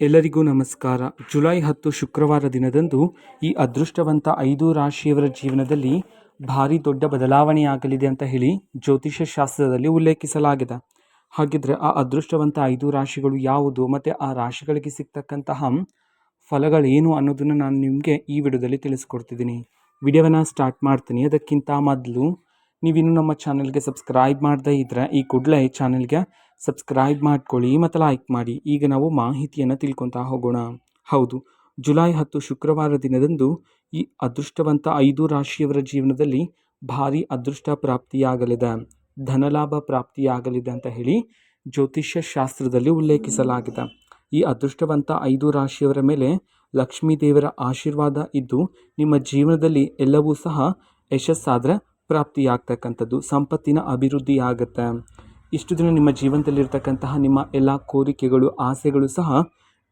ಎಲ್ಲರಿಗೂ ನಮಸ್ಕಾರ. ಜುಲೈ 10 ಶುಕ್ರವಾರ ದಿನದಂದು ಈ ಅದೃಷ್ಟವಂತ 5 ರಾಶಿಯವರ ಜೀವನದಲ್ಲಿ ಭಾರಿ ದೊಡ್ಡ ಬದಲಾವಣೆಯಾಗಲಿದೆ ಅಂತ ಹೇಳಿ ಜ್ಯೋತಿಷ್ಯ ಶಾಸ್ತ್ರದಲ್ಲಿ ಉಲ್ಲೇಖಿಸಲಾಗಿದೆ. ಹಾಗಿದ್ರೆ ಆ ಅದೃಷ್ಟವಂತ 5 ರಾಶಿಗಳು ಯಾವುದು ಮತ್ತು ಆ ರಾಶಿಗಳಿಗೆ ಸಿಗ್ತಕ್ಕಂತಹ ಫಲಗಳೇನು ಅನ್ನೋದನ್ನು ನಾನು ನಿಮಗೆ ಈ ವಿಡಿಯೋದಲ್ಲಿ ತಿಳಿಸ್ಕೊಡ್ತಿದ್ದೀನಿ. ವಿಡಿಯೋವನ್ನು ಸ್ಟಾರ್ಟ್ ಮಾಡ್ತೀನಿ. ಅದಕ್ಕಿಂತ ಮೊದಲು ನೀವಿನ್ನೂ ನಮ್ಮ ಚಾನಲ್ಗೆ ಸಬ್ಸ್ಕ್ರೈಬ್ ಮಾಡದೇ ಇದ್ದರೆ ಈ ಕೂಡಲೇ ಚಾನಲ್ಗೆ ಸಬ್ಸ್ಕ್ರೈಬ್ ಮಾಡ್ಕೊಳ್ಳಿ ಮತ್ತು ಲೈಕ್ ಮಾಡಿ. ಈಗ ನಾವು ಮಾಹಿತಿಯನ್ನು ತಿಳ್ಕೊತಾ ಹೋಗೋಣ. ಹೌದು, ಜುಲೈ 10 ಶುಕ್ರವಾರ ದಿನದಂದು ಈ ಅದೃಷ್ಟವಂತ 5 ರಾಶಿಯವರ ಜೀವನದಲ್ಲಿ ಭಾರಿ ಅದೃಷ್ಟ ಪ್ರಾಪ್ತಿಯಾಗಲಿದೆ, ಧನಲಾಭ ಪ್ರಾಪ್ತಿಯಾಗಲಿದೆ ಅಂತ ಹೇಳಿ ಜ್ಯೋತಿಷ್ಯ ಶಾಸ್ತ್ರದಲ್ಲಿ ಉಲ್ಲೇಖಿಸಲಾಗಿದೆ. ಈ ಅದೃಷ್ಟವಂತ 5 ರಾಶಿಯವರ ಮೇಲೆ ಲಕ್ಷ್ಮೀ ದೇವರ ಆಶೀರ್ವಾದ ಇದ್ದು ನಿಮ್ಮ ಜೀವನದಲ್ಲಿ ಎಲ್ಲವೂ ಸಹ ಯಶಸ್ಸಾದರೆ ಪ್ರಾಪ್ತಿಯಾಗ್ತಕ್ಕಂಥದ್ದು, ಸಂಪತ್ತಿನ ಅಭಿವೃದ್ಧಿ ಆಗುತ್ತೆ. ಇಷ್ಟು ದಿನ ನಿಮ್ಮ ಜೀವನದಲ್ಲಿರ್ತಕ್ಕಂತಹ ನಿಮ್ಮ ಎಲ್ಲ ಕೋರಿಕೆಗಳು, ಆಸೆಗಳು ಸಹ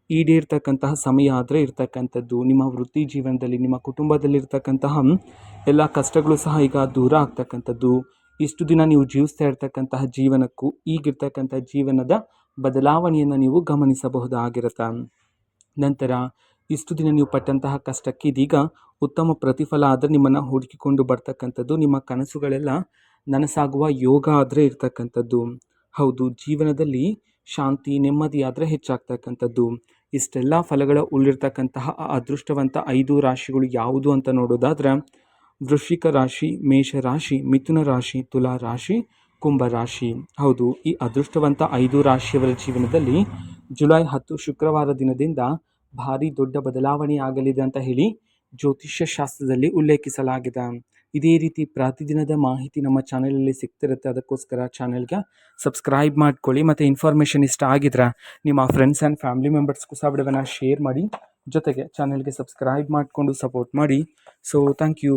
ಈಡೇರ್ತಕ್ಕಂತಹ ಸಮಯ ಆದರೆ ಇರ್ತಕ್ಕಂಥದ್ದು. ನಿಮ್ಮ ವೃತ್ತಿ ಜೀವನದಲ್ಲಿ, ನಿಮ್ಮ ಕುಟುಂಬದಲ್ಲಿರ್ತಕ್ಕಂತಹ ಎಲ್ಲ ಕಷ್ಟಗಳು ಸಹ ಈಗ ದೂರ ಆಗ್ತಕ್ಕಂಥದ್ದು. ಇಷ್ಟು ದಿನ ನೀವು ಜೀವಿಸ್ತಾ ಇರ್ತಕ್ಕಂತಹ ಜೀವನಕ್ಕೂ ಈಗಿರ್ತಕ್ಕಂಥ ಜೀವನದ ಬದಲಾವಣೆಯನ್ನು ನೀವು ಗಮನಿಸಬಹುದಾಗಿರುತ್ತೆ. ನಂತರ ಇಷ್ಟು ದಿನ ನೀವು ಪಟ್ಟಂತಹ ಕಷ್ಟಕ್ಕೆ ಇದೀಗ ಉತ್ತಮ ಪ್ರತಿಫಲ ಆದರೆ ನಿಮ್ಮನ್ನು ಹುಡುಕಿಕೊಂಡು ಬರ್ತಕ್ಕಂಥದ್ದು, ನಿಮ್ಮ ಕನಸುಗಳೆಲ್ಲ ನನಸಾಗುವ ಯೋಗ ಆದರೆ ಇರ್ತಕ್ಕಂಥದ್ದು. ಹೌದು, ಜೀವನದಲ್ಲಿ ಶಾಂತಿ ನೆಮ್ಮದಿ ಆದರೆ ಹೆಚ್ಚಾಗ್ತಕ್ಕಂಥದ್ದು. ಇಷ್ಟೆಲ್ಲ ಫಲಗಳ ಉಳ್ಳಿರ್ತಕ್ಕಂತಹ ಅದೃಷ್ಟವಂತ 5 ರಾಶಿಗಳು ಯಾವುದು ಅಂತ ನೋಡೋದಾದ್ರೆ ವೃಶ್ಚಿಕ ರಾಶಿ, ಮೇಷ ರಾಶಿ, ಮಿಥುನ ರಾಶಿ, ತುಲಾ ರಾಶಿ, ಕುಂಭ ರಾಶಿ. ಹೌದು, ಈ ಅದೃಷ್ಟವಂತ 5 ರಾಶಿಯವರ ಜೀವನದಲ್ಲಿ ಜುಲೈ 10 ಶುಕ್ರವಾರ ದಿನದಿಂದ ಭಾರಿ ದೊಡ್ಡ ಬದಲಾವಣೆ ಆಗಲಿದೆ ಅಂತ ಹೇಳಿ ಜ್ಯೋತಿಷ್ಯ ಶಾಸ್ತ್ರದಲ್ಲಿ ಉಲ್ಲೇಖಿಸಲಾಗಿದೆ. ಇದೇ ರೀತಿ ಪ್ರತಿದಿನದ ಮಾಹಿತಿ ನಮ್ಮ ಚಾನಲಲ್ಲಿ ಸಿಗ್ತಿರುತ್ತೆ. ಅದಕ್ಕೋಸ್ಕರ ಚಾನಲ್ಗೆ ಸಬ್ಸ್ಕ್ರೈಬ್ ಮಾಡ್ಕೊಳ್ಳಿ ಮತ್ತು ಇನ್ಫಾರ್ಮೇಷನ್ ಇಷ್ಟ ಆಗಿದ್ರೆ ನಿಮ್ಮ ಫ್ರೆಂಡ್ಸ್ ಆ್ಯಂಡ್ ಫ್ಯಾಮಿಲಿ ಮೆಂಬರ್ಸ್ಗೂ ಸಹ ವಿಡಿಯೋನ ಶೇರ್ ಮಾಡಿ, ಜೊತೆಗೆ ಚಾನಲ್ಗೆ ಸಬ್ಸ್ಕ್ರೈಬ್ ಮಾಡಿಕೊಂಡು ಸಪೋರ್ಟ್ ಮಾಡಿ. So thank you.